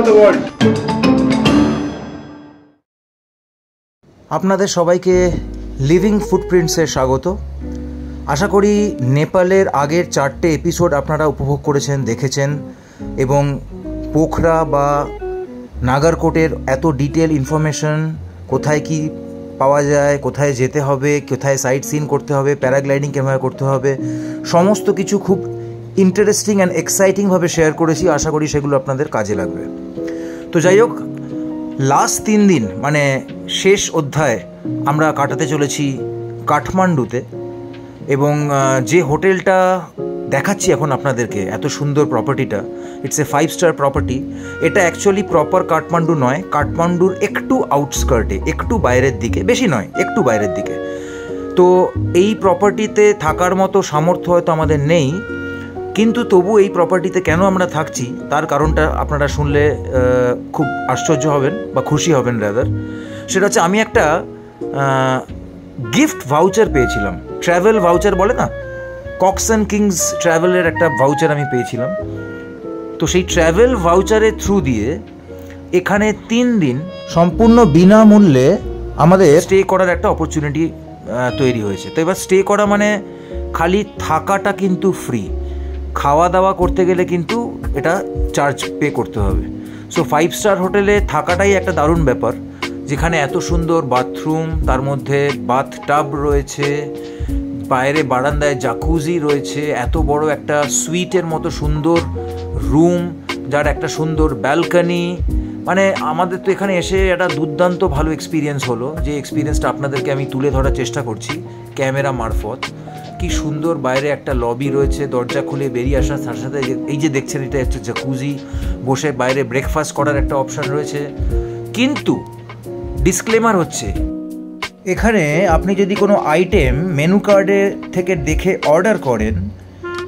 the world. আপনাদের সবাইকে living ফুটপ্রিন্টসে স্বাগত। আশা করি নেপালের আগের 4টে এপিসোড আপনারা উপভোগ করেছেন, দেখেছেন এবং পোখরা বা নাগারকোটের এত ডিটেল ইনফরমেশন, কোথায় কি পাওয়া যায়, কোথায় যেতে হবে, কোথায় সাইট সিন করতে হবে, প্যারাগ্লাইডিং কীভাবে করতে হবে, সমস্ত কিছু খুব ইন্টারেস্টিং অ্যান্ড এক্সাইটিংভাবে শেয়ার করেছি। আশা করি সেগুলো আপনাদের কাজে লাগবে। তো যাই হোক, লাস্ট 3 দিন মানে শেষ অধ্যায় আমরা কাটাতে চলেছি কাঠমান্ডুতে, এবং যে হোটেলটা দেখাচ্ছি এখন আপনাদেরকে, এত সুন্দর প্রপার্টিটা, ইটস এ 5 স্টার প্রপার্টি। এটা অ্যাকচুয়ালি প্রপার কাঠমান্ডু নয়, কাঠমান্ডুর একটু আউটস্কার্টে, একটু বাইরের দিকে, বেশি নয়, একটু বাইরের দিকে। তো এই প্রপার্টিতে থাকার মতো সামর্থ্য হয়তো আমাদের নেই, কিন্তু তবু এই প্রপার্টিতে কেন আমরা থাকছি তার কারণটা আপনারা শুনলে খুব আশ্চর্য হবেন বা খুশি হবেন রাদার। সেটা হচ্ছে, আমি একটা গিফট ভাউচার পেয়েছিলাম, ট্র্যাভেল ভাউচার বলে না, কক্স অ্যান্ড কিংস ট্র্যাভেলের একটা ভাউচার আমি পেয়েছিলাম। তো সেই ট্র্যাভেল ভাউচারের থ্রু দিয়ে এখানে 3 দিন সম্পূর্ণ বিনামূল্যে আমাদের স্টে করার একটা অপরচুনিটি তৈরি হয়েছে। তো এবার স্টে করা মানে খালি থাকাটা কিন্তু ফ্রি, খাওয়া দাওয়া করতে গেলে কিন্তু এটা চার্জ পে করতে হবে। সো 5 স্টার হোটেলে থাকাটাই একটা দারুণ ব্যাপার, যেখানে এত সুন্দর বাথরুম, তার মধ্যে বাথ টাব রয়েছে, বাইরে বারান্দায় জাকুজি রয়েছে, এত বড় একটা সুইটের মতো সুন্দর রুম, যার একটা সুন্দর ব্যালকনি। মানে আমাদের তো এখানে এসে একটা দুর্দান্ত ভালো এক্সপিরিয়েন্স হলো, যে এক্সপিরিয়েন্সটা আপনাদেরকে আমি তুলে ধরার চেষ্টা করছি ক্যামেরা মারফত। কি সুন্দর বাইরে একটা লবি রয়েছে, দরজা খুলে বেরিয়ে আসার সাথে সাথে এই যে দেখছেন, এটা হচ্ছে জাকুজি, বসে বাইরে ব্রেকফাস্ট করার একটা অপশান রয়েছে। কিন্তু ডিসক্লেমার হচ্ছে, এখানে আপনি যদি কোনো আইটেম মেনু কার্ডে থেকে দেখে অর্ডার করেন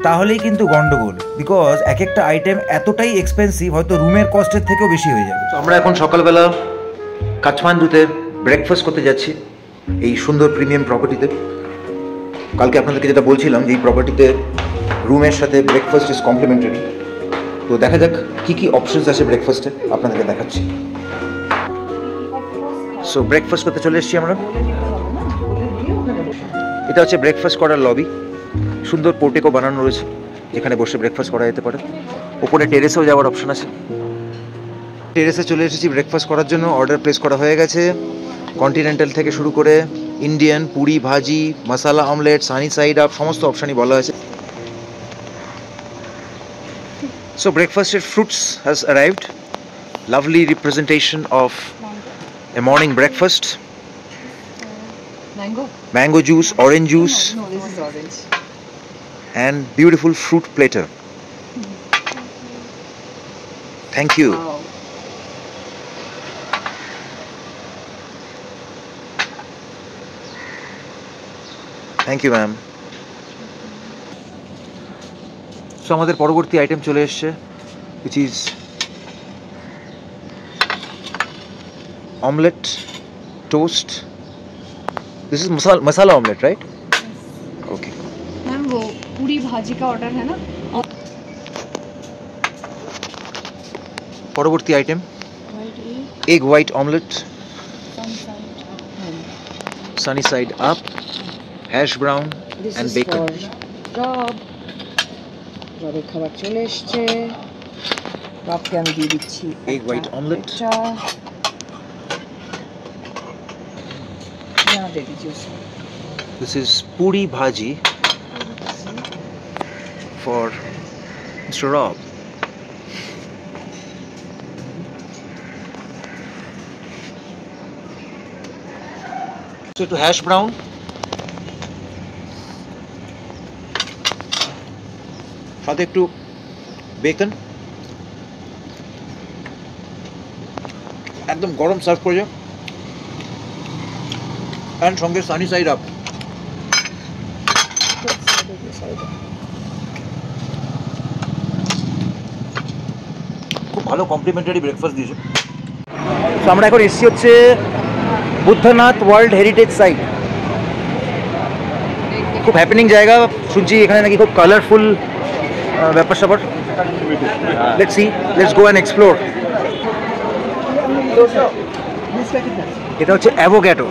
তাহলেই কিন্তু গন্ডগোল, বিকজ এক একটা আইটেম এতটাই এক্সপেন্সিভ, হয়তো রুমের কস্টের থেকেও বেশি হয়ে যাবে। আমরা এখন সকালবেলা কাঠমান্ডুতে ব্রেকফাস্ট করতে যাচ্ছি এই সুন্দর প্রিমিয়াম প্রপার্টিতে। কালকে আপনাদেরকে যেটা বলছিলাম যে এই প্রপার্টিতে রুমের সাথে ব্রেকফাস্ট ইজ কমপ্লিমেন্টারি। তো দেখা যাক কী কী অপশনস আছে ব্রেকফাস্টে, আপনাদেরকে দেখাচ্ছি। সো ব্রেকফাস্ট করতে চলে এসেছি আমরা। এটা হচ্ছে ব্রেকফাস্ট করার লবি, সুন্দর পোর্টিকো বানানো রয়েছে যেখানে বসে ব্রেকফাস্ট করা যেতে পারে। ওপরে টেরেসেও যাওয়ার অপশন আছে। টেরেসে চলে এসেছি ব্রেকফাস্ট করার জন্য। অর্ডার প্লেস করা হয়ে গেছে, কন্টিনেন্টাল থেকে শুরু করে Indian, puri bhaji, masala omelette, sunny side up, সমস্ত অপশানই বলা হয়েছে। সো ব্রেকফাস্টের fruits has arrived, lovely representation of a morning breakfast. Mango juice, orange juice. No, this is orange. And beautiful fruit platter. Thank you. Wow. Thank you, ma'am. So আমাদের পরবর্তী item চলে এসেছে, which is omelette, toast. This is masala omelette, right? Yes. Okay. Ma'am वो पूरी भाजी का order है ना? পরবর্তী item egg white omelette, sunny side up, hash brown and bacon. রবের খাবার চলে এসেছে। রবকে আমি দিয়ে দিচ্ছি egg white omelette. This is puri bhaji for Mr. Rob. So to hash brown, সাথে একটু বেকন, একদম গরম সার্ভ করে, and সঙ্গে সানি সাইড আপ। খুব ভালো কমপ্লিমেন্টারি ব্রেকফাস্ট দিয়েছে। তো আমরা এখন এসেছি হচ্ছে বুদ্ধনাথ ওয়ার্ল্ড হেরিটেজ সাইট। খুব হ্যাপেনিং জায়গা শুনছি, এখানে নাকি খুব কালারফুল ব্যাপার স্যাপার। Let's see, let's go and explore. এটা হচ্ছে অ্যাভোক্যাডো।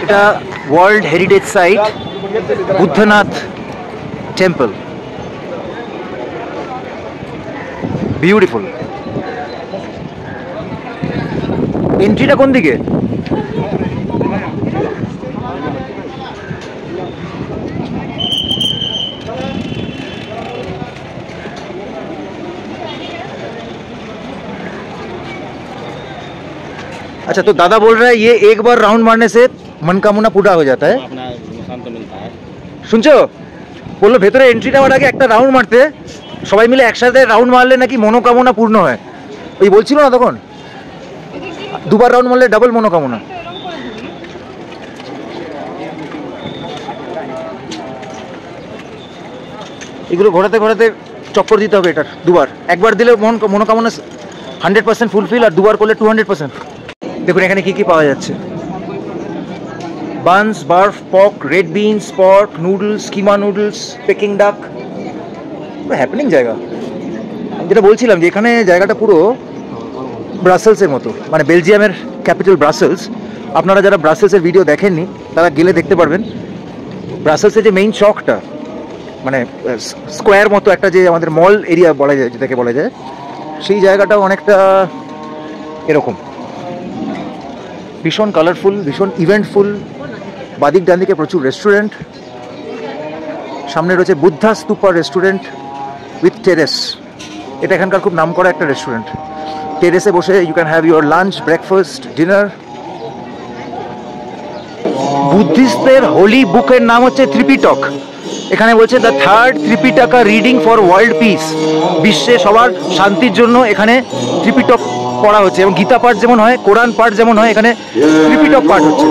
এটা world heritage site Boudhanath temple. Beautiful. এন্ট্রিটা কোন দিকে? अच्छा, तो दादा बोल रहा है ये एक बार राउंड मारने से मनकामना पूरा हो जाता है। अपना शांत मिलता है। শুনছো? বললো ভেতরে এন্ট্রি নেওয়ার আগে একটা রাউন্ড মারতে, সবাই মিলে একসাথে রাউন্ড মারলে নাকি মনোকামনা পূর্ণ হয়। ওই বলছিল না তখন, দুবার রাউন্ড মারলে ডাবল মনোকামনা। এগুলো ঘোরাতে ঘোরাতে চক্কর দিতে হবে এটার দুবার। একবার দিলে মনোকামনা 100% ফুলফিল, আর দুবার করলে 200%। দেখুন এখানে কি কি পাওয়া যাচ্ছে। বানস, বার্ফ, পক, রেড বিনস, পর্ক, নুডলস, কিমা নুডলস, পেকিং ডাক। হ্যাপেনিং জায়গা। যেটা বলছিলাম যে এখানে জায়গাটা পুরো ব্রাসেলসের মতো, মানে বেলজিয়ামের ক্যাপিটাল ব্রাসেলস। আপনারা যারা ব্রাসেলসের ভিডিও দেখেননি তারা গেলে দেখতে পারবেন। ব্রাসেলসের যে মেইন চকটা, মানে স্কোয়ার মতো একটা যে আমাদের মল এরিয়া বলা যায়, যেটাকে বলা যায়, সেই জায়গাটাও অনেকটা এরকম ভীষণ কালারফুল, ভীষণ ইভেন্টফুল। বাদিক ডান দিকে প্রচুর রেস্টুরেন্ট। সামনে রয়েছে Buddha stupa restaurant with terrace. এটা এখানকার খুব নামকরা একটা রেস্টুরেন্ট। টেরেসে বসে you can have your lunch, breakfast, dinner. বুদ্ধিস্টদের হোলি বুকের নাম হচ্ছে ত্রিপিটক। এখানে বলছে the third Tripitaka reading for world peace. বিশ্বে সবার শান্তির জন্য এখানে ত্রিপিটক পড়া হচ্ছে, এবং গীতা পাঠ যেমন হয়, কোরআন পাঠ যেমন হয়, এখানে ত্রিপিটক পাঠ হচ্ছে।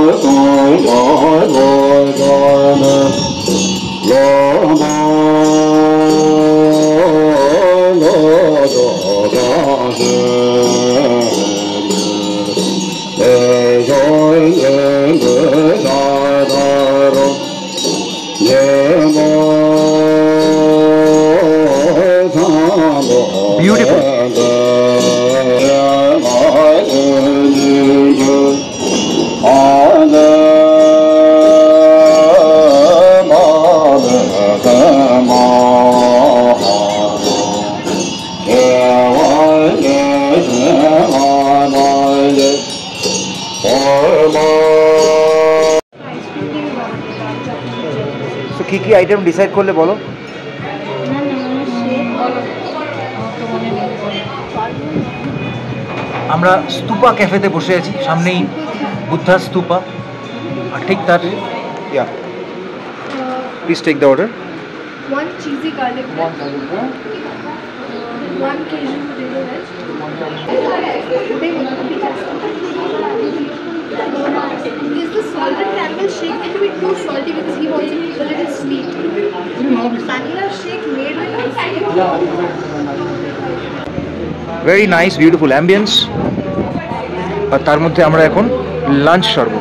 Beautiful. So কি কি আইটেম ডিসাইড করলে বলো? আমরা স্তূপা ক্যাফেতে বসে আছি, সামনেই বুদ্ধা স্তূপা, আর ঠিক তার please take the order. One cheesy garlic bread. One Cajun potato wedge. Is the salted caramel shake going to be too salty because he wants it a little sweet? Vanilla shake made with ice cream. Very nice, beautiful ambience. আর তার মধ্যে আমরা এখন lunch সারব।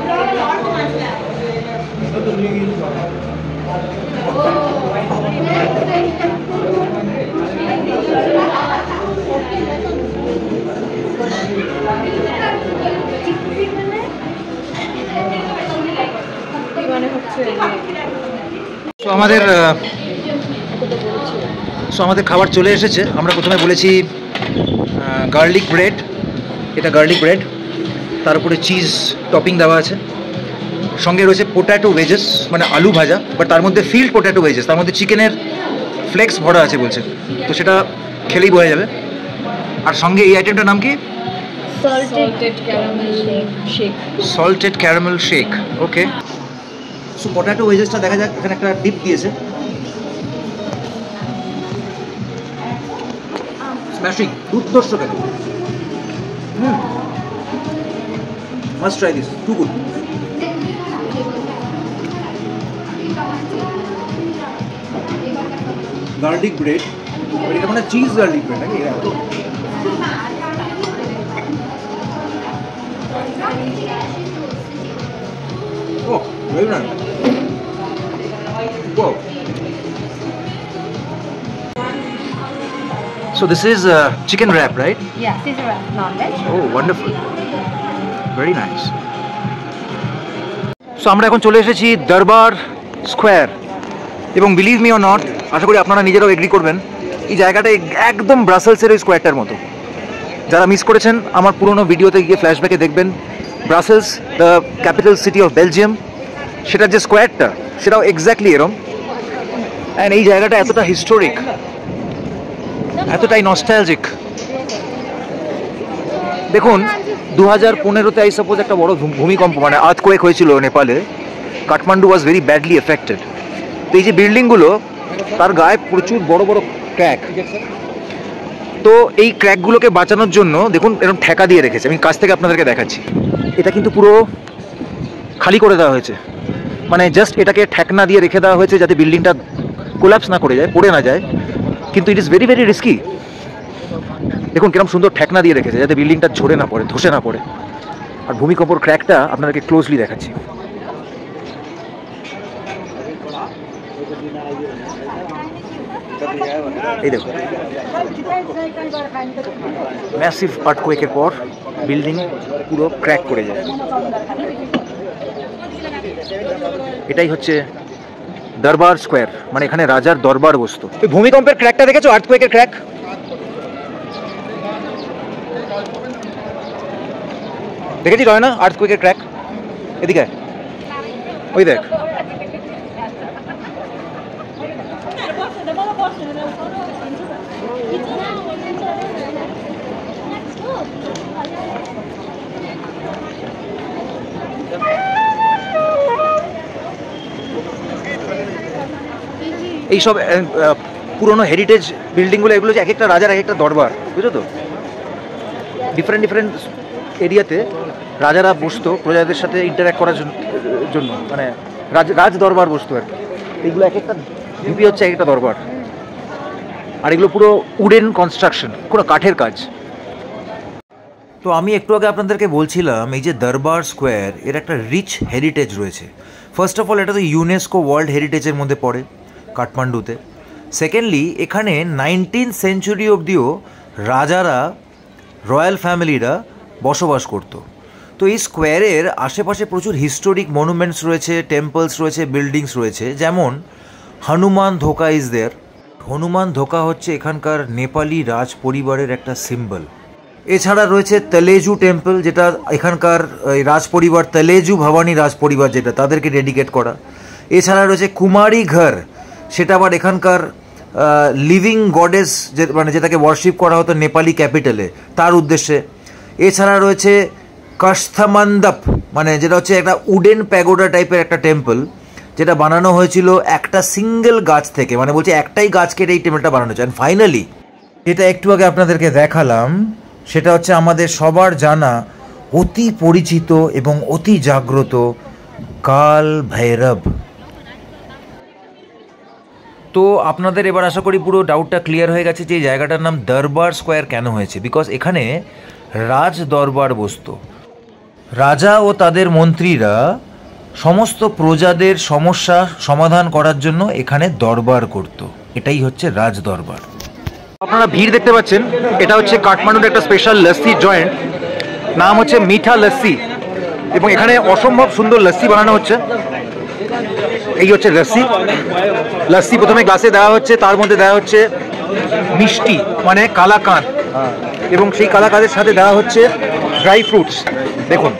আমাদের খাবার চলে এসেছে। আমরা প্রথমে বলেছি গার্লিক ব্রেড, এটা গার্লিক ব্রেড, তার উপরে চিজ টপিং দেওয়া আছে। সঙ্গে রয়েছে পোট্যাটো ভেজেস, মানে আলু ভাজা, বাট তার মধ্যে ফিল্ড পোট্যাটো ভেজেস, তার মধ্যে চিকেনের ফ্লেক্স ভরা আছে বলছে, তো সেটা খেলেই বোঝা যাবে। আর সঙ্গে এই আইটেমটার নাম কি? Salted caramel shake. Okay, so potato ভেজেসটা দেখা যাক। এখানে একটা ডিপ দিয়েছে, স্ম্যাশিং, দুর্ধর্ষ খেতে। Must try this, too good. Garlic bread, এটা মানে চিজ গার্লিক ব্রেড নাকি? ও Very nice. Wow. So this is chicken wrap, right? Yeah, Caesar wrap, non-veg. Oh, wonderful. Very nice. So আমরা এখন চলে এসেছি দরবার স্কোয়ার এবং বিলিভ মি অর নট, আশা করি আপনারা নিজেরাও এগ্রি করবেন, এই জায়গাটা একদম ব্রাসেলসের ওই স্কোয়ারটার মতো। যারা মিস করেছেন আমার পুরনো ভিডিওতে গিয়ে ফ্ল্যাশব্যাকে দেখবেন, Brussels the capital city of Belgium, সেটার যে স্কোয়ারটা সেটাও এক্স্যাক্টলি এরম। অ্যান্ড এই জায়গাটা এতটা হিস্টোরিক, এতটাই নস্টালজিক। দেখুন 2015-তে আই সাপোজ একটা বড় ভূমিকম্প মানে আর্থকোয়েক হয়েছিল নেপালে, Kathmandu was very badly affected. তো এই যে বিল্ডিংগুলো তার গায়ে প্রচুর বড় বড় ক্র্যাক, তো এই ক্র্যাকগুলোকে বাঁচানোর জন্য দেখুন এরকম ঠেকা দিয়ে রেখেছে, আমি কাছ থেকে আপনাদেরকে দেখাচ্ছি। এটা কিন্তু পুরো খালি করে দেওয়া হয়েছে, মানে জাস্ট এটাকে ঠেকনা দিয়ে রেখে দেওয়া হয়েছে যাতে বিল্ডিংটা কোলাপস না করে যায়, পড়ে না যায়, কিন্তু it is very very risky. দেখুন কিরকম সুন্দর ঠেকনা দিয়ে রেখেছে যাতে বিল্ডিংটা ঝরে না পড়ে, ধসে না পড়ে। আর ভূমিকম্পর ক্র্যাকটা আপনাদেরকে ক্লোজলি দেখাচ্ছি। এই দেখুন ম্যাসিভ আর্থকোয়েকের পর বিল্ডিং পুরো ক্র্যাক করে যায়। এটাই হচ্ছে দরবার স্কোয়ার, মানে এখানে রাজার দরবার বসতো। এই ভূমিকম্পের ক্র্যাকটা দেখেছো, আর্থকোয়েকের ক্র্যাক? দেখেছি রয় না আর্থকোয়েকের ক্র্যাক? এদিকে ওই দেখ, এইসব পুরনো হেরিটেজ বিল্ডিংগুলো, এগুলো যে এক একটা রাজার এক একটা দরবার, বুঝছো তো? ডিফারেন্ট ডিফারেন্ট এরিয়াতে রাজারা বসতো প্রজাদের সাথে ইন্টারঅ্যাক্ট করার জন্য, মানে রাজ দরবার বসতো আর কি। এগুলো এক একটা ডিপি হচ্ছে এক একটা দরবার, আর এগুলো পুরো উডেন কনস্ট্রাকশন, পুরো কাঠের কাজ। তো আমি একটু আগে আপনাদেরকে বলছিলাম এই যে দরবার স্কোয়ার এর একটা রিচ হেরিটেজ রয়েছে। ফার্স্ট অফ অল এটা তো ইউনেস্কো ওয়ার্ল্ড হেরিটেজের মধ্যে পড়ে কাঠমান্ডুতে। সেকেন্ডলি এখানে 19th সেঞ্চুরি অবধিও রাজারা, রয়্যাল ফ্যামিলিরা বসবাস করত। তো এই স্কোয়ারের আশেপাশে প্রচুর হিস্টোরিক মনুমেন্টস রয়েছে, টেম্পলস রয়েছে, বিল্ডিংস রয়েছে, যেমন হনুমান ধোকা ইজ দেয়ার। হনুমান ধোকা হচ্ছে এখানকার নেপালি রাজ পরিবারের একটা সিম্বল। এছাড়া রয়েছে তলেজু টেম্পল, যেটা এখানকার রাজ পরিবার তলেজু ভবানী রাজ পরিবার যেটা, তাদেরকে ডেডিকেট করা। এছাড়া রয়েছে কুমারী ঘর, সেটা আবার এখানকার লিভিং গডেস, মানে যেটাকে ওয়ার্শিপ করা হতো নেপালি ক্যাপিটালে, তার উদ্দেশ্যে। এছাড়া রয়েছে কাস্থমণ্ডপ, মানে যেটা হচ্ছে একটা উডেন প্যাগোডা টাইপের একটা টেম্পল, যেটা বানানো হয়েছিল একটা সিঙ্গেল গাছ থেকে, মানে বলছে একটাই গাছ কেটে এই টেম্পলটা বানানো হয়েছে। অ্যান্ড ফাইনালি যেটা একটু আগে আপনাদেরকে দেখালাম সেটা হচ্ছে আমাদের সবার জানা, অতি পরিচিত এবং অতি জাগ্রত কাল ভৈরব। তো আপনাদের এবার আশা করি পুরো ডাউটটা ক্লিয়ার হয়ে গেছে যে এই জায়গাটার নাম দরবার স্কোয়ার কেন হয়েছে। বিকজ এখানে রাজ দরবার বসতো, রাজা ও তাদের মন্ত্রীরা সমস্ত প্রজাদের সমস্যা সমাধান করার জন্য এখানে দরবার করত। এটাই হচ্ছে রাজ দরবার। আপনারা ভিড় দেখতে পাচ্ছেন, এটা হচ্ছে কাঠমান্ডুর একটা স্পেশাল লস্যি জয়েন্ট, নাম হচ্ছে মিঠা লস্যি, এবং এখানে অসম্ভব সুন্দর লস্যি বানানো হচ্ছে। এই হচ্ছে লস্যি। লস্যি প্রথমে গ্লাসে দেওয়া হচ্ছে, তার মধ্যে দেওয়া হচ্ছে মিষ্টি মানে কালাকাঁদ, এবং সেই কালাকাঁদের সাথে দেওয়া হচ্ছে ড্রাই ফ্রুটস। দেখুন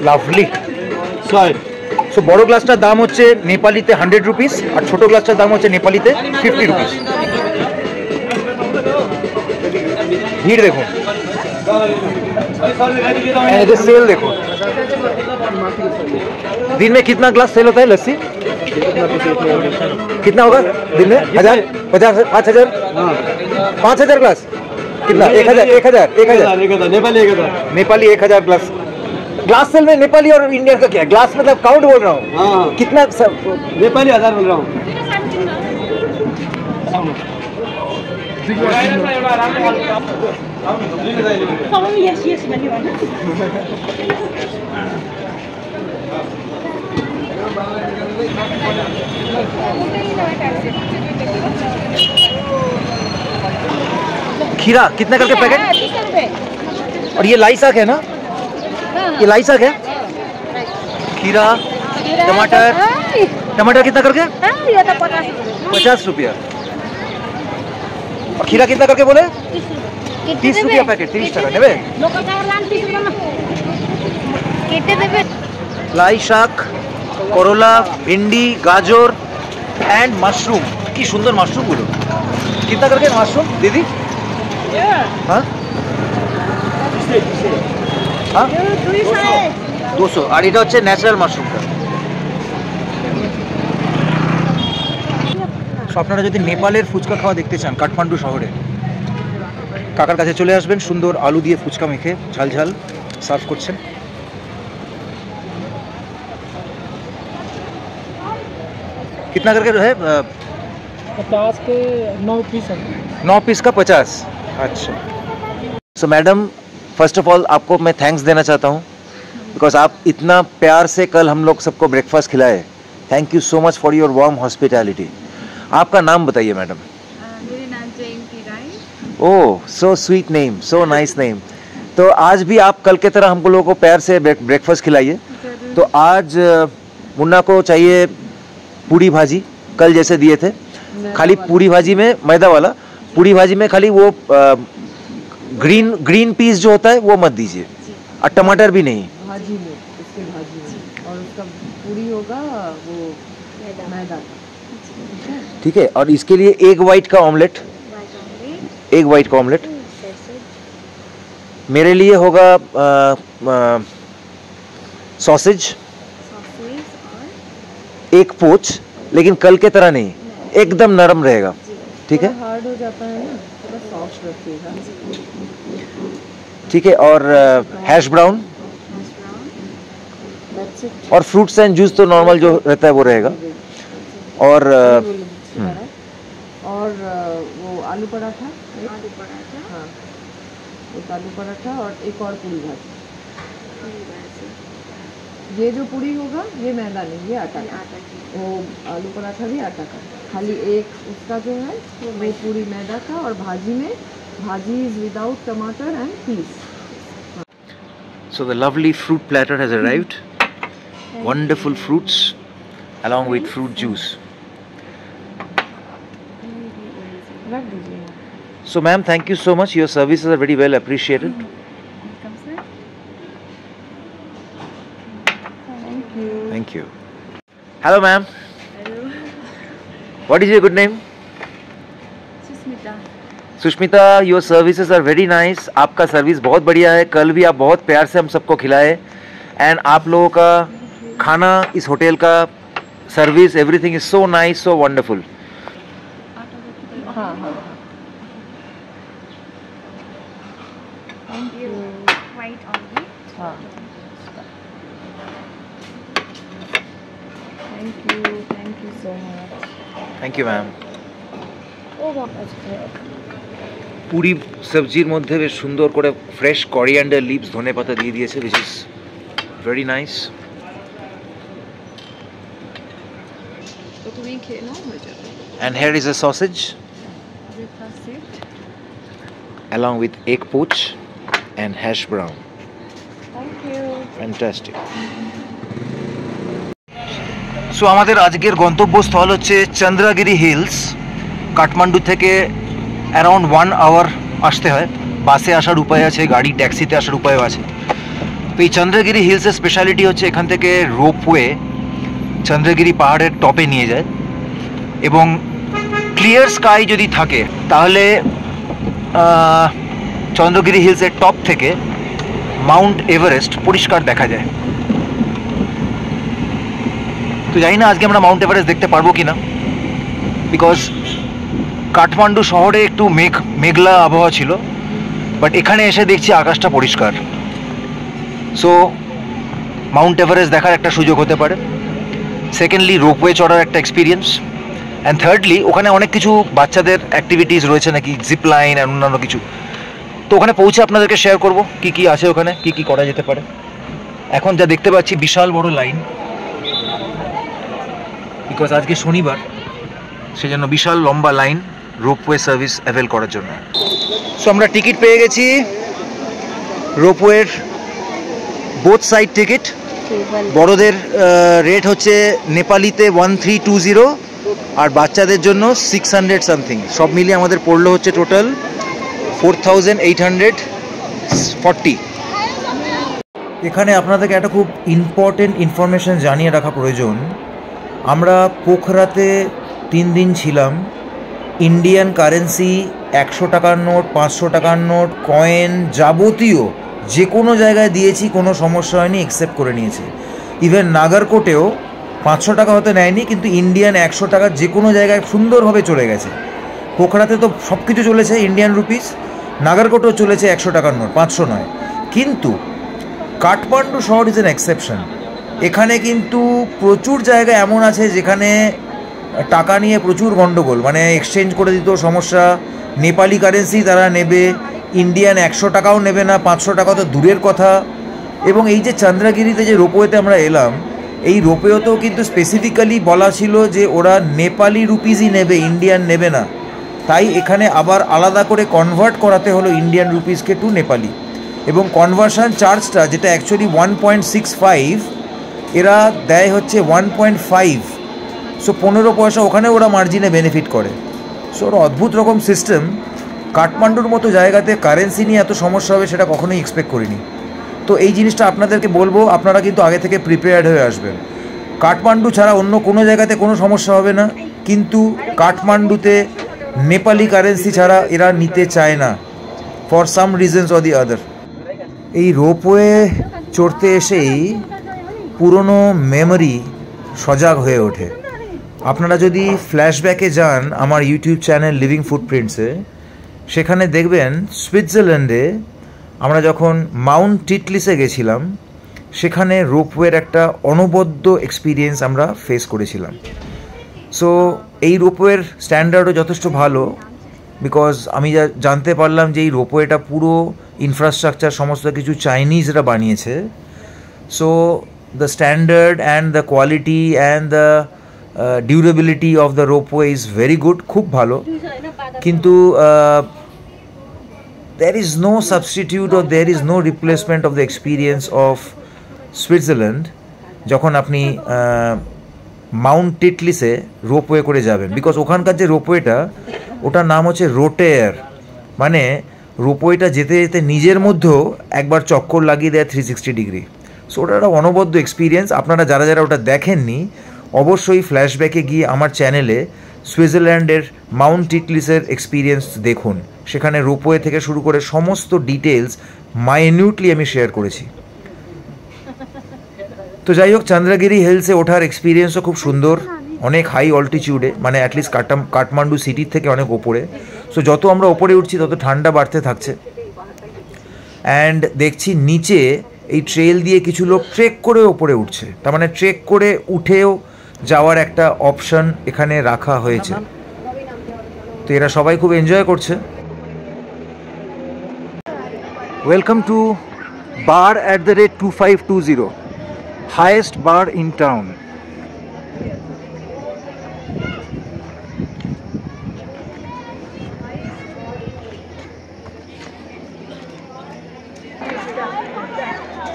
লাভলি। সো বড় গ্লাসটার দাম হচ্ছে নেপালিতে 100 রুপিস, আর ছোট গ্লাসটার দাম হচ্ছে নেপালিতে 50 রুপিস। ভিড় দেখুন, सेल देखो। दिन में कितना ग्लास सेल होता है लस्सी? कितना होगा दिन में? 1000, 50, 5000, 5000 ग्लास। कितना? 1000, 1000, 1000 नेपाली 1000 ग्लास। ग्लास सेल में नेपाली और इंडियन का क्या? ग्लास मतलब काउंट बोल रहा हूँ। कितना नेपाली 1000 बोल रहा हूँ। खीरा कितने करके पैकेट? और ये लाई साग है ना? ये लाई साग है? खीरा, टमाटर, टमाटर कितना करके? 50 रुपया। और खीरा कितना करके बोले? 30 रुपया पैकेट, 30 টাকা নেবে? লাই শাক, করলা, ভিন্ডি, গাজর एंड मशरूम। की सुंदर मशरूम गुलो। कितना करके मशरूम दीदी? हाँ हाँ 200। और এটা হচ্ছে ন্যাচারাল মাশরুমটা। আপনারা যদি নেপালের ফুচকা খাওয়া দেখতে চান কাঠমান্ডু শহরে, কাকার কাছে চলে আসবেন। সুন্দর আলু দিয়ে ফুচকা মেখে ঝাল ঝাল সার্ভ করছেন। कितना करके है? 50 के 9 पीस है। 9 पीस का 50। अच्छा। सो मैडम, फर्स्ट ऑफ ऑल आपको मैं थैंक्स देना चाहता हूँ बिकॉज आप इतना प्यार से कल हम लोग सबको ब्रेकफास्ट खिलाए। Thank you so much for your warm hospitality. आपका नाम बताइए मैडम। मेरा नाम Jayanti Rai. Oh, so sweet name, so nice name. तो आज भी आप कल के तरह हमको लोगों को प्यार से ब्रेकफास्ट खिलाइए। तो आज मुन्ना को चाहिए पूरी भाजी, कल जैसे दिए थे। खाली पूरी भाजी में मैदा वाला, पूरी भाजी में खाली वो ग्रीन पीस जो होता है वो मत दीजिए, और टमाटर भी नहीं। भाजी में, उसके भाजी में, और उसका पूरी होगा वो मैदा। ठीक है। और इसके लिए एग वाइट का ऑमलेट, एग वाइट का ऑमलेट। मेरे लिए होगा सॉसेज, एक पोच, लेकिन कल के तरह नहीं, एकदम नरम रहेगा। ठीक है, हार्ड हो जाता है ना, थोड़ा सॉफ्ट रखिएगा। ठीक है। और हैश ब्राउन और फ्रूट्स एंड जूस तो नॉर्मल जो रहता है वो रहेगा। और वो आलू पराठा, हाँ, एक आलू पराठा और एक और पूरी भाजी। ये जो पूरी होगा ये मैदा नहीं, ये आटा का। वो आलू पराठा भी आटा का, खाली एक उसका जो है वो पूरी मैदा का, और भाजी में, bhaji is without tamatar and peas. So the lovely fruit platter has arrived. Wonderful fruits along with fruit juice. रख दीजिए। So ma'am, thank you so much. Your services are very well appreciated. Thank you. Hello ma'am. Hello. What is your good name? Sushmita. Sushmita, your services are very nice. आपका service बहुत बढ़िया है। कल भी आप बहुत प्यार से हम सबको खिलाए, एंड आप लोगों का खाना, इस होटल का service, everything is so nice, so wonderful. हाँ हाँ, थैंक यू। White omelette. हाँ, thank you so much. Thank you ma'am. ও বাবা, পুরি সবজির মধ্যে বেশ সুন্দর করে ফ্রেশ করিয়ান্ডার লিভস, ধনে পাতা দিয়ে দিয়েছে, which is very nice. তো তুমি খেয়ে নাও, হয়ে যাবে। And here is a sausage breakfast set. along with egg poach and hash brown. Thank you. Fantastic. So আমাদের আজকের গন্তব্যস্থল হচ্ছে চন্দ্রগিরি হিলস। কাঠমান্ডু থেকে অ্যারাউন্ড 1 আওয়ার আসতে হয়। বাসে আসার উপায় আছে, গাড়ি ট্যাক্সিতে আসার উপায়ও আছে। তো এই চন্দ্রগিরি হিলসের স্পেশালিটি হচ্ছে এখান থেকে রোপওয়ে চন্দ্রগিরি পাহাড়ের টপে নিয়ে যায়, এবং ক্লিয়ার স্কাই যদি থাকে তাহলে চন্দ্রগিরি হিলসের টপ থেকে মাউন্ট এভারেস্ট পরিষ্কার দেখা যায়। তো জানি না আজকে আমরা মাউন্ট এভারেস্ট দেখতে পারবো কি না, বিকজ কাঠমান্ডু শহরে একটু মেঘলা আবহাওয়া ছিল, বাট এখানে এসে দেখছি আকাশটা পরিষ্কার। সো মাউন্ট এভারেস্ট দেখার একটা সুযোগ হতে পারে। সেকেন্ডলি রোপওয়ে চড়ার একটা এক্সপিরিয়েন্স, অ্যান্ড থার্ডলি ওখানে অনেক কিছু বাচ্চাদের অ্যাক্টিভিটিস রয়েছে নাকি, জিপ লাইন আর অন্যান্য কিছু। তো ওখানে পৌঁছে আপনাদেরকে শেয়ার করবো কী কী আছে ওখানে, কী কী করা যেতে পারে। এখন যা দেখতে পাচ্ছি বিশাল বড় লাইন, বিকজ আজকে শনিবার, সেজন্য বিশাল লম্বা লাইন রোপওয়ে সার্ভিস অ্যাভেল করার জন্য। সো আমরা টিকিট পেয়ে গেছি, রোপওয়ের বোথ সাইড টিকিট। বড়দের রেট হচ্ছে নেপালিতে 1320 আর বাচ্চাদের জন্য 600 সামথিং। সব মিলিয়ে আমাদের পড়লো হচ্ছে টোটাল 4840। এখানে আপনাদেরকে একটা খুব ইম্পর্টেন্ট ইনফরমেশন জানিয়ে রাখা প্রয়োজন। আমরা পোখরাতে 3 দিন ছিলাম। ইন্ডিয়ান কারেন্সি, 100 টাকার নোট, 500 টাকার নোট, কয়েন, যাবতীয় যে কোনো জায়গায় দিয়েছি, কোনো সমস্যা হয়নি, অ্যাকসেপ্ট করে নিয়েছে। ইভেন নাগারকোটেও 500 টাকা হয়তো নেয়নি, কিন্তু ইন্ডিয়ান 100 টাকা যে কোনো জায়গায় সুন্দরভাবে চলে গেছে। পোখরাতে তো সব কিছু চলেছে ইন্ডিয়ান রুপিস, নাগারকোটেও চলেছে 100 টাকার নোট, 500 নয়। কিন্তু কাঠমান্ডু শহর ইজ অ্যান এক্সেপশন। এখানে কিন্তু প্রচুর জায়গা এমন আছে যেখানে টাকা নিয়ে প্রচুর গণ্ডগোল, মানে এক্সচেঞ্জ করে দিতেও সমস্যা, নেপালি কারেন্সি তারা নেবে, ইন্ডিয়ান 100 টাকাও নেবে না, 500 টাকা তো দূরের কথা। এবং এই যে চন্দ্রগিরিতে যে রোপওয়েতে আমরা এলাম, এই রোপওয়েতেও কিন্তু স্পেসিফিক্যালি বলা ছিল যে ওরা নেপালি রুপিসই নেবে, ইন্ডিয়ান নেবে না। তাই এখানে আবার আলাদা করে কনভার্ট করাতে হলো ইন্ডিয়ান রুপিসকে টু নেপালি। এবং কনভার্সন চার্জটা, যেটা অ্যাকচুয়ালি 1.65, এরা দেয় হচ্ছে 1.5। সো 15 পয়সা ওখানে ওরা মার্জিনে বেনিফিট করে। সো ওরা অদ্ভুত রকম সিস্টেম। কাঠমান্ডুর মতো জায়গাতে কারেন্সি নিয়ে এত সমস্যা হবে সেটা কখনোই এক্সপেক্ট করিনি। তো এই জিনিসটা আপনাদেরকে বলবো, আপনারা কিন্তু আগে থেকে প্রিপেয়ার্ড হয়ে আসবেন। কাঠমান্ডু ছাড়া অন্য কোনো জায়গাতে কোনো সমস্যা হবে না, কিন্তু কাঠমান্ডুতে নেপালি কারেন্সি ছাড়া এরা নিতে চায় না, for some reasons or the other. এই রোপওয়ে চড়তে এসেই পুরনো মেমোরি সজাগ হয়ে ওঠে। আপনারা যদি ফ্ল্যাশব্যাকে যান আমার ইউটিউব চ্যানেল লিভিং ফুটপ্রিন্টসে, সেখানে দেখবেন সুইজারল্যান্ডে আমরা যখন মাউন্ট টিটলিসে গেছিলাম, সেখানে রোপওয়ের একটা অনবদ্য এক্সপিরিয়েন্স আমরা ফেস করেছিলাম। সো এই রোপওয়ের স্ট্যান্ডার্ডও যথেষ্ট ভালো, বিকজ আমি যা জানতে পারলাম যে এই রোপওয়েটা পুরো ইনফ্রাস্ট্রাকচার সমস্ত কিছু চাইনিজরা বানিয়েছে। So the standard and the quality and the durability of the ropeway is very good, খুব ভালো। কিন্তু there is no substitute or there is no replacement of the experience of Switzerland যখন আপনি মাউন্ট টিটলিসে রোপওয়ে করে যাবেন। Because ওখানকার যে রোপওয়েটা, ওটার নাম হচ্ছে রোটেয়ার, মানে রোপওয়েটা যেতে যেতে নিজের মধ্যেও একবার চক্কর লাগিয়ে দেয় 360 ডিগ্রি। সো ওটা একটা অনবদ্য এক্সপিরিয়েন্স। আপনারা যারা যারা ওটা দেখেননি, অবশ্যই ফ্ল্যাশব্যাকে গিয়ে আমার চ্যানেলে সুইজারল্যান্ডের মাউন্ট টিটলিসের এক্সপিরিয়েন্স দেখুন। সেখানে রোপওয়ে থেকে শুরু করে সমস্ত ডিটেলস মাইনিউটলি আমি শেয়ার করেছি। তো যাই হোক, চন্দ্রগিরি হিলসে ওঠার এক্সপিরিয়েন্সও খুব সুন্দর, অনেক হাই অল্টিটিউডে, মানে অ্যাটলিস্ট কাঠমান্ডু সিটির থেকে অনেক ওপরে। সো যত আমরা ওপরে উঠছি তত ঠান্ডা বাড়তে থাকছে। অ্যান্ড দেখছি নিচে এই ট্রেল দিয়ে কিছু লোক ট্রেক করে ওপরে উঠছে, তার মানে ট্রেক করে উঠেও যাওয়ার একটা অপশন এখানে রাখা হয়েছে। তো এরা সবাই খুব এনজয় করছে। Welcome to bar at the rate 2520, highest bar in town.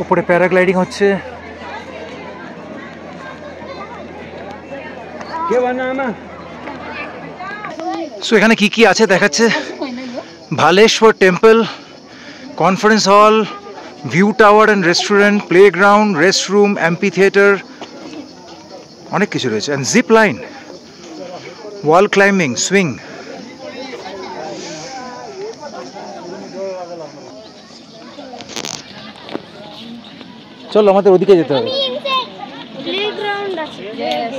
উপরে প্যারাগ্লাইডিং হচ্ছে। সো এখানে কি কি আছে দেখাচ্ছে। Bhaleshwar temple, conference hall, view tower and restaurant, playground, restroom, amphitheatre, অনেক কিছু রয়েছে। And zip line, wall climbing, swing. চলো আমাদের ওদিকে যেতে হবে।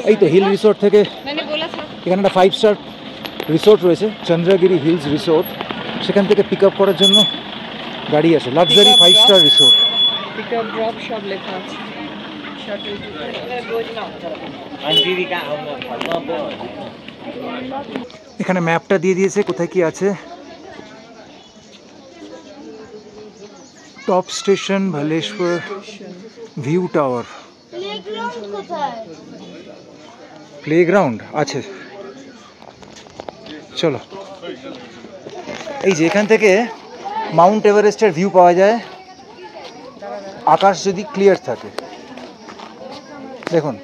এই তো হিল রিসোর্ট থেকে, এখানে একটা 5 স্টার রিসোর্ট রয়েছে, চন্দ্রগিরি হিলস রিসোর্ট। সেখান থেকে পিক আপ করার জন্য গাড়ি আসে, luxury 5 star resort. Pick up drop সব লেখা আছে। এখানে ম্যাপটা দিয়ে দিয়েছে কোথায় কি আছে। Top station Bhaleshwar, view tower, playground কোথায়? প্লেগ্রাউন্ড আছে, চলো। এই যে এখান থেকে মাউন্ট এভারেস্টের ভিউ পাওয়া যায়, আকাশ যদি ক্লিয়ার থাকে। দেখুন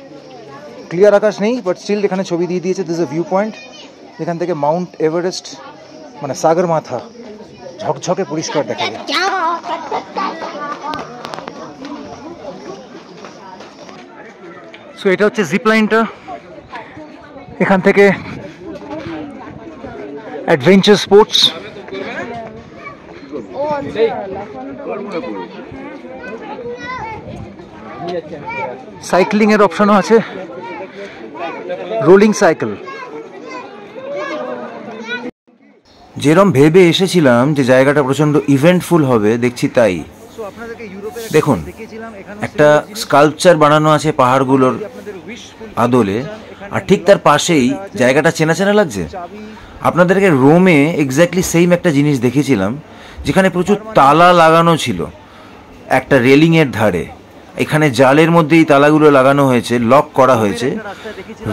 ক্লিয়ার আকাশ নেই, বাট স্টিল এখানে ছবি দিয়ে দিয়েছে। দিস এ ভিউ পয়েন্ট, এখান থেকে মাউন্ট এভারেস্ট মানে সাগর মাথা ঝকঝকে পরিষ্কার দেখা যায়। সো এটা হচ্ছে জিপ লাইনটা, এখান থেকে অ্যাডভেঞ্চার স্পোর্টস, সাইক্লিং এর অপশনও আছে, রোলিং সাইকেল। যেরকম ভেবে এসেছিলাম যে জায়গাটা প্রচণ্ড ইভেন্টফুল হবে, দেখছি তাই। দেখুন একটা স্কাল্পচার বানানো আছে পাহাড়গুলোর আদলে, আর ঠিক তার পাশেই জায়গাটা চেনা চেনা লাগছে। আপনাদেরকে রোমে এক্স্যাক্টলি সেম একটা জিনিস দেখিয়েছিলাম, যেখানে প্রচুর তালা লাগানো ছিল একটা রেলিংয়ের ধারে। এখানে জালের মধ্যে এই তালাগুলো লাগানো হয়েছে, লক করা হয়েছে।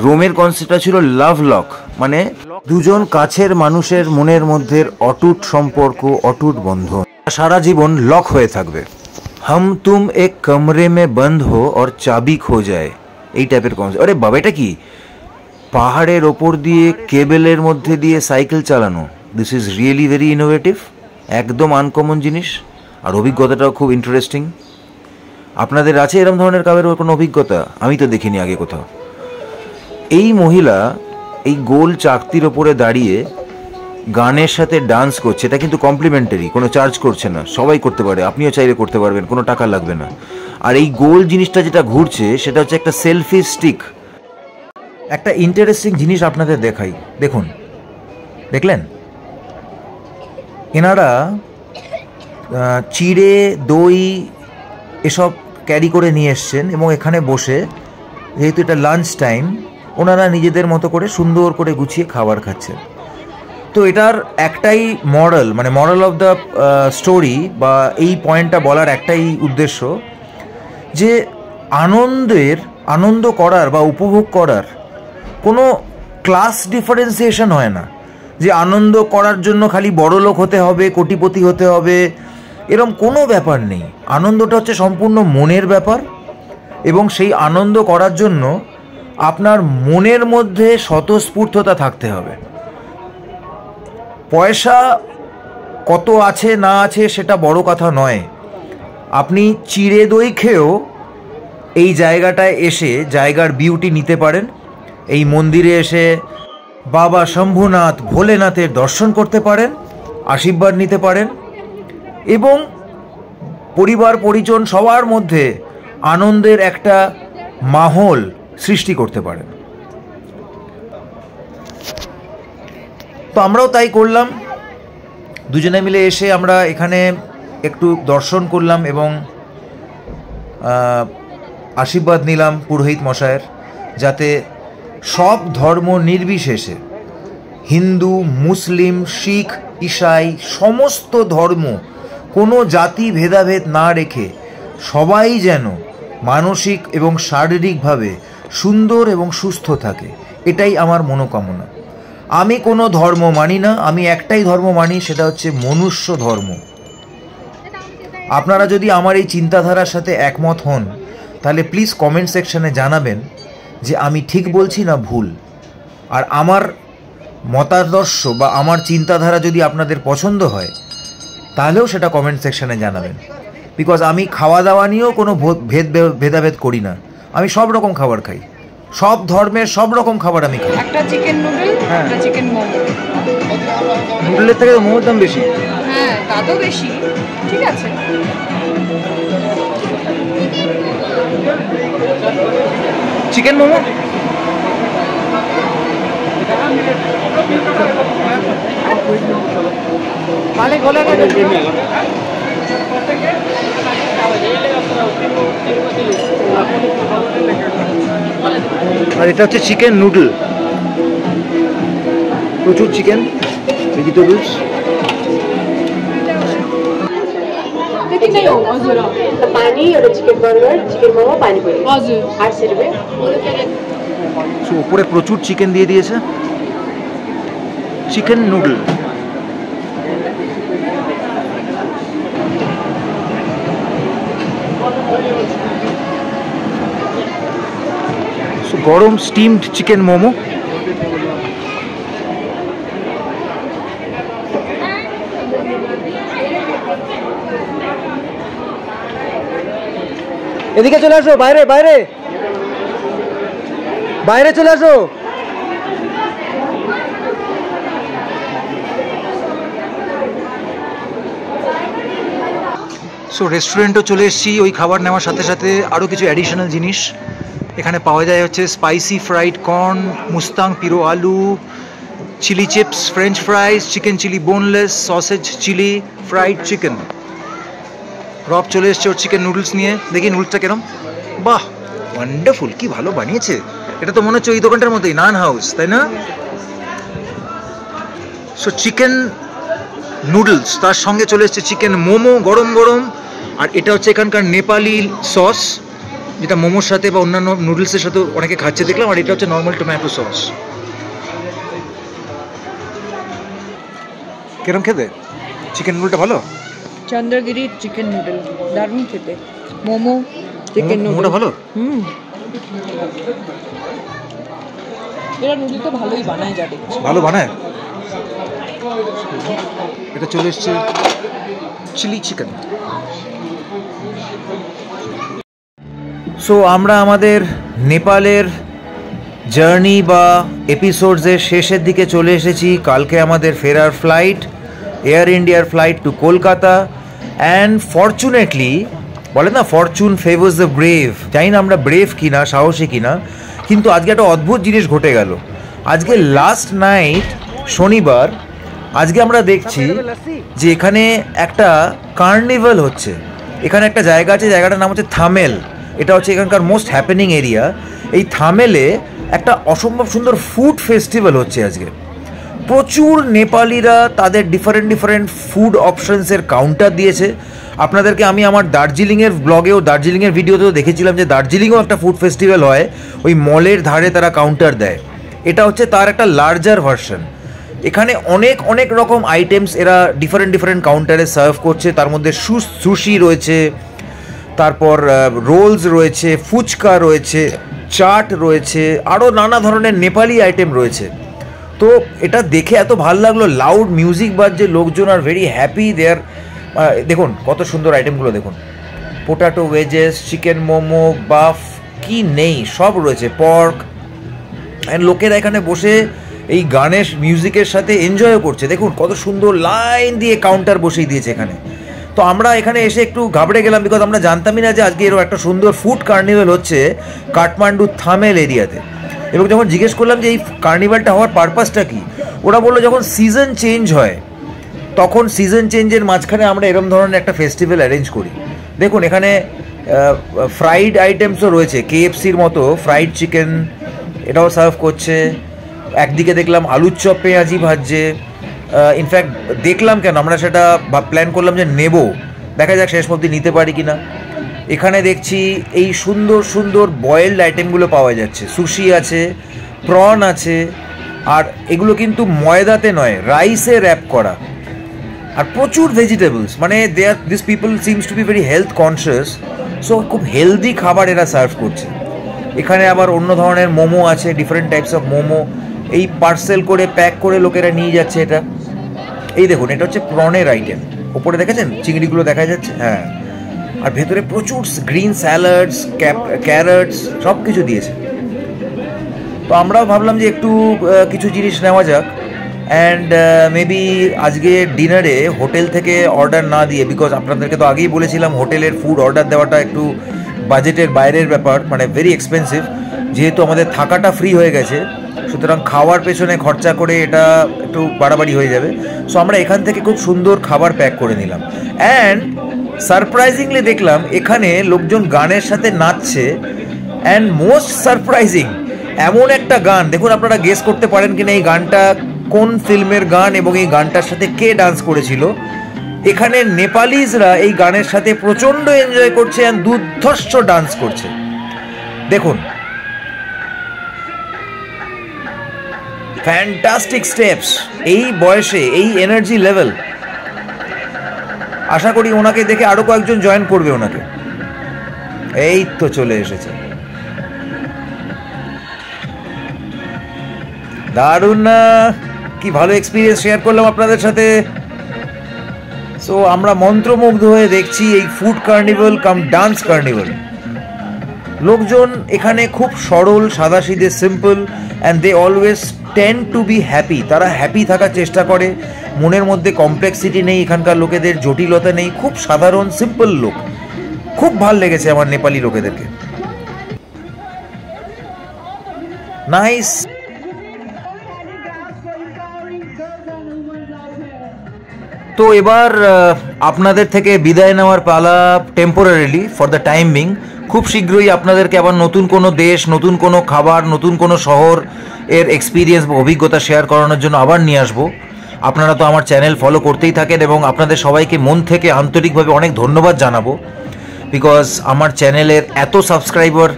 রোমের কনসেপ্টটা ছিল লাভ লক, মানে দুজন কাছের মানুষের মনের মধ্যে অটুট সম্পর্ক, অটুট বন্ধন, সারা জীবন লক হয়ে থাকবে। হাম তুম এক কমরে মে বন্ধ হো আর চাবি খো যায়, এই টাইপের কনসেপ্ট। আরে বাবা, এটা কি পাহাড়ের ওপর দিয়ে কেবেলের মধ্যে দিয়ে সাইকেল চালানো? This is really very innovative, একদম আনকমন জিনিস, আর অভিজ্ঞতাটাও খুব ইন্টারেস্টিং। আপনাদের আছে এরকম ধরনের কাবের কোনো অভিজ্ঞতা? আমি তো দেখিনি আগে কোথাও। এই মহিলা এই গোল চাকতির ওপরে দাঁড়িয়ে গানের সাথে ডান্স করছে, এটা কিন্তু কমপ্লিমেন্টারি, কোনো চার্জ করছে না, সবাই করতে পারে, আপনিও চাইলে করতে পারবেন, কোনো টাকা লাগবে না। আর এই গোল জিনিসটা যেটা ঘুরছে সেটা হচ্ছে একটা সেলফি স্টিক। একটা ইন্টারেস্টিং জিনিস আপনাদের দেখাই, দেখুন, দেখলেন এনারা চিড়ে দই এসব ক্যারি করে নিয়ে এসছেন, এবং এখানে বসে, যেহেতু এটা লাঞ্চ টাইম, ওনারা নিজেদের মতো করে সুন্দর করে গুছিয়ে খাবার খাচ্ছেন। তো এটার একটাই মরাল, মানে মরাল অফ দ্য স্টোরি, বা এই পয়েন্টটা বলার একটাই উদ্দেশ্য, যে আনন্দ করার বা উপভোগ করার কোনো ক্লাস ডিফারেন্সিয়েশন হয় না, যে আনন্দ করার জন্য খালি বড়লোক হতে হবে, কোটিপতি হতে হবে, এরকম কোনো ব্যাপার নেই। আনন্দটা হচ্ছে সম্পূর্ণ মনের ব্যাপার, এবং সেই আনন্দ করার জন্য আপনার মনের মধ্যে স্বতঃস্ফূর্ততা থাকতে হবে। পয়সা কত আছে না আছে সেটা বড় কথা নয়। আপনি চিড়ে দই খেয়েও এই জায়গাটায় এসে জায়গার বিউটি নিতে পারেন। এই মন্দিরে এসে বাবা শম্ভুনাথ ভোলেনাথের দর্শন করতে পারেন, আশীর্বাদ নিতে পারেন, এবং পরিবার পরিজন সবার মধ্যে আনন্দের একটা মাহল সৃষ্টি করতে পারেন। তো আমরাও তাই করলাম, দুজনে মিলে এসে আমরা এখানে একটু দর্শন করলাম এবং আশীর্বাদ নিলাম পুরোহিত মশায়ের, যাতে সব ধর্ম নির্বিশেষে, হিন্দু, মুসলিম, শিখ, ঈসাই, সমস্ত ধর্ম, কোনো জাতি ভেদাভেদ না রেখে সবাই যেন মানসিক এবং শারীরিকভাবে সুন্দর এবং সুস্থ থাকে, এটাই আমার মনোকামনা। আমি কোনো ধর্ম মানি না, আমি একটাই ধর্ম মানি, সেটা হচ্ছে মনুষ্য ধর্ম। আপনারা যদি আমার এই চিন্তাধারার সাথে একমত হন, তাহলে প্লিজ কমেন্ট সেকশানে জানাবেন যে আমি ঠিক বলছি না ভুল। আর আমার মতাদর্শ বা আমার চিন্তাধারা যদি আপনাদের পছন্দ হয়, তাহলেও সেটা কমেন্ট সেকশানে জানাবেন। বিকজ আমি খাওয়া দাওয়া নিয়েও কোনো ভেদাভেদ করি না, আমি সব রকম খাবার খাই, সব ধর্মের সব রকম খাবার আমি খাই। একটা চিকেন নুডল, একটা চিকেন মোমো। নুডলের থেকে মোমোর দাম বেশি। হ্যাঁ, তা তো বেশি, ঠিক আছে। চিকেন মোমো আর এটা হচ্ছে চিকেন নুডল, প্রচুর চিকেন, ভেজিটেবলস। लेकिन नहीं होगा जरा बिरयानी एउटा chicken burger chicken momo panipuri हजुर 800 रुपियाँ সো উপরে প্রচুর চিকেন দিয়ে দিয়েছে, চিকেন নুডল। গরম স্টিমড চিকেন মোমো। এদিকে চলে আসো, বাইরে বাইরে বাইরে চলে আসো। সো রেস্টুরেন্টও চলে এসেছি। ওই খাবার নেওয়ার সাথে সাথে আরও কিছু অ্যাডিশনাল জিনিস এখানে পাওয়া যায়। হচ্ছে স্পাইসি ফ্রাইড কর্ন, মুস্তাং পিরো আলু, chilli chips, French fries, chicken chilli boneless, sausage chilli, fried chicken. রব চলে এসছে ওর চিকেন নুডলস নিয়ে। দেখি নুডলসটা কেরম। বাহ, ওয়ান্ডারফুল, কি ভালো বানিয়েছে। এটা তো মনে হচ্ছে ওই দোকানটার মতোই, নান হাউস, তাই না? সো চিকেন নুডলস, তার সঙ্গে চলে এসছে চিকেন মোমো গরম গরম। আর এটা হচ্ছে এখানকার নেপালি সস, যেটা মোমোর সাথে বা অন্যান্য নুডলসের সাথে অনেকে খাচ্ছে দেখলাম। আর এটা হচ্ছে নর্মাল টমেটো সস। কিরম খেতে? চিকেন নুডলটা ভালো? চন্দ্রগিরি চিকেন নুডল দারুণ খেতে। মোমো চিকেন নুডল মোমোটা ভালো? এরা নুডল তো ভালোই বানায়, যা দেখছি ভালো বানায়। এটা চলে এসছে চিলি চিকেন। সো আমরা আমাদের নেপালের জার্নি বা এপিসোডসের শেষের দিকে চলে এসেছি। কালকে আমাদের ফেরার ফ্লাইট, এয়ার ইন্ডিয়ার flight to Kolkata. And fortunately, বলে না ফরচুন ফেভার্স দ্য ব্রেভ, জানি না আমরা ব্রেভ কিনা, সাহসী কিনা, কিন্তু আজকে একটা অদ্ভুত জিনিস ঘটে গেল। আজকে লাস্ট নাইট শনিবার, আজকে আমরা দেখছি যে এখানে একটা কার্নিভাল হচ্ছে। এখানে একটা জায়গা আছে, জায়গাটার নাম হচ্ছে থামেল। এটা হচ্ছে এখানকার মোস্ট হ্যাপেনিং এরিয়া। এই থামেলে একটা অসম্ভব সুন্দর ফুড ফেস্টিভ্যাল হচ্ছে আজকে। প্রচুর নেপালিরা তাদের ডিফারেন্ট ফুড অপশনসের কাউন্টার দিয়েছে। আপনাদেরকে আমি আমার দার্জিলিংয়ের ব্লগেও, দার্জিলিংয়ের ভিডিওতেও দেখেছিলাম যে দার্জিলিংয়েও একটা ফুড ফেস্টিভ্যাল হয়, ওই মলের ধারে তারা কাউন্টার দেয়। এটা হচ্ছে তার একটা লার্জার ভার্সন। এখানে অনেক রকম আইটেমস এরা ডিফারেন্ট কাউন্টারে সার্ভ করছে। তার মধ্যে সুশি রয়েছে, তারপর রোলস রয়েছে, ফুচকা রয়েছে, চাট রয়েছে, আরও নানা ধরনের নেপালি আইটেম রয়েছে। তো এটা দেখে এত ভালো লাগলো, লাউড মিউজিক বাজছে, লোকজন আর ভেরি হ্যাপি দেয়ার। দেখুন কত সুন্দর আইটেমগুলো দেখুন, পোটাটো ওয়েজেস, চিকেন মোমো, বাফ, কি নেই সব রয়েছে, পর্ক। অ্যান্ড লোকেরা এখানে বসে এই গানের মিউজিকের সাথে এনজয়ও করছে। দেখুন কত সুন্দর লাইন দিয়ে কাউন্টার বসিয়ে দিয়েছে এখানে। তো আমরা এখানে এসে একটু ঘাবড়ে গেলাম, বিকজ আমরা জানতামই না যে আজকে এরকম একটা সুন্দর ফুড কার্নিভাল হচ্ছে কাঠমান্ডু থামেল এরিয়াতে। এবং যখন জিজ্ঞেস করলাম যে এই কার্নিভালটা হওয়ার পারপাসটা কী, ওরা বললো যখন সিজন চেঞ্জ হয় তখন সিজন চেঞ্জের মাঝখানে আমরা এরকম ধরনের একটা ফেস্টিভ্যাল অ্যারেঞ্জ করি। দেখুন এখানে ফ্রাইড আইটেমসও রয়েছে, কেএফসির মতো ফ্রাইড চিকেন এটাও সার্ভ করছে। একদিকে দেখলাম আলুর চপ পেঁয়াজি ভাজছে। ইনফ্যাক্ট দেখলাম কেন, আমরা সেটা প্ল্যান করলাম যে নেব, দেখা যাক শেষ অবধি নিতে পারি কি না। এখানে দেখছি এই সুন্দর বয়েলড আইটেমগুলো পাওয়া যাচ্ছে, সুশি আছে, প্রন আছে। আর এগুলো কিন্তু ময়দাতে নয়, রাইসে র্যাপ করা, আর প্রচুর ভেজিটেবলস। মানে this people seems to be very health conscious. So খুব হেলদি খাবার এরা সার্ভ করছে। এখানে আবার অন্য ধরনের মোমো আছে, ডিফারেন্ট টাইপস অফ মোমো। এই পার্সেল করে প্যাক করে লোকেরা নিয়ে যাচ্ছে এটা। এই দেখুন এটা হচ্ছে প্রনের আইটেম, ওপরে দেখেছেন চিংড়িগুলো দেখা যাচ্ছে, হ্যাঁ। আর ভেতরে প্রচুর গ্রিন স্যালাডস, ক্যারটস সব কিছু দিয়েছে। তো আমরাও ভাবলাম যে একটু কিছু জিনিস নেওয়া যাক। অ্যান্ড মেবি আজকে ডিনারে হোটেল থেকে অর্ডার না দিয়ে, বিকজ আপনাদেরকে তো আগেই বলেছিলাম হোটেলের ফুড অর্ডার দেওয়াটা একটু বাজেটের বাইরের ব্যাপার, মানে ভেরি এক্সপেন্সিভ। যেহেতু আমাদের থাকাটা ফ্রি হয়ে গেছে, সুতরাং খাওয়ার পেছনে খরচা করে এটা একটু বাড়াবাড়ি হয়ে যাবে। সো আমরা এখান থেকে খুব সুন্দর খাবার প্যাক করে নিলাম। অ্যান্ড সারপ্রাইজিংলি দেখলাম এখানে লোকজন গানের সাথে নাচছে। অ্যান্ড মোস্ট সারপ্রাইজিং, এমন একটা গান, দেখুন আপনারা গেস করতে পারেন কিনা এই গানটা কোন ফিল্মের গান এবং এই গানটার সাথে কে ডান্স করেছিল। এখানে নেপালিজরা এই গানের সাথে প্রচণ্ড এনজয় করছে আর দুর্ধর্ষ ডান্স করছে। দেখুন, ফ্যান্টাস্টিক স্টেপস, এই বয়সে এই এনার্জি লেভেল। আশা করি ওনাকে দেখে আরো কয়েকজন জয়েন করবে ওনাকে। এই তো চলে এসেছে, দারুণ না? কি ভালো এক্সপিরিয়েন্স শেয়ার করলাম আপনাদের সাথে। সো আমরা মন্ত্রমুগ্ধ হয়ে দেখছি এই food carnival cum dance carnival. লোকজন এখানে খুব সরল, সাদাসিধে, simple, and they always tend to be happy. তারা হ্যাপি থাকার চেষ্টা করে, মনের মধ্যে কমপ্লেক্সিটি নেই, এখানকার লোকেদের জটিলতা নেই, খুব সাধারণ সিম্পল লোক। খুব ভাল লেগেছে আমার নেপালি লোকেদেরকে। নাইস। তো এবার আপনাদের থেকে বিদায় নেওয়ার পালা, temporarily for the time being. খুব শীঘ্রই আপনাদেরকে আবার নতুন কোনো দেশ, নতুন কোনো খাবার, নতুন কোনো শহর এর এক্সপিরিয়েন্স বা অভিজ্ঞতা শেয়ার করানোর জন্য আবার নিয়ে আসবো। আপনারা তো আমার চ্যানেল ফলো করতেই থাকেন এবং আপনাদের সবাইকে মন থেকে আন্তরিকভাবে অনেক ধন্যবাদ জানাবো, বিকজ আমার চ্যানেলের এত সাবস্ক্রাইবার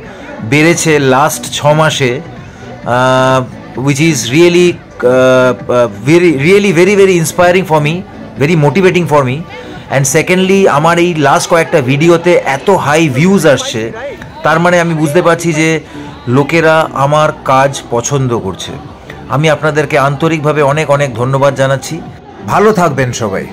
বেড়েছে লাস্ট 6 মাসে, which is really very inspiring for me, very motivating for me. And secondly, আমার এই লাস্ট কয়েকটা ভিডিওতে এত হাই ভিউজ আসছে, তার মানে আমি বুঝতে পারছি যে লোকেরা আমার কাজ পছন্দ করছে। আমি আপনাদেরকে আন্তরিকভাবে অনেক অনেক ধন্যবাদ জানাচ্ছি। ভালো থাকবেন সবাই।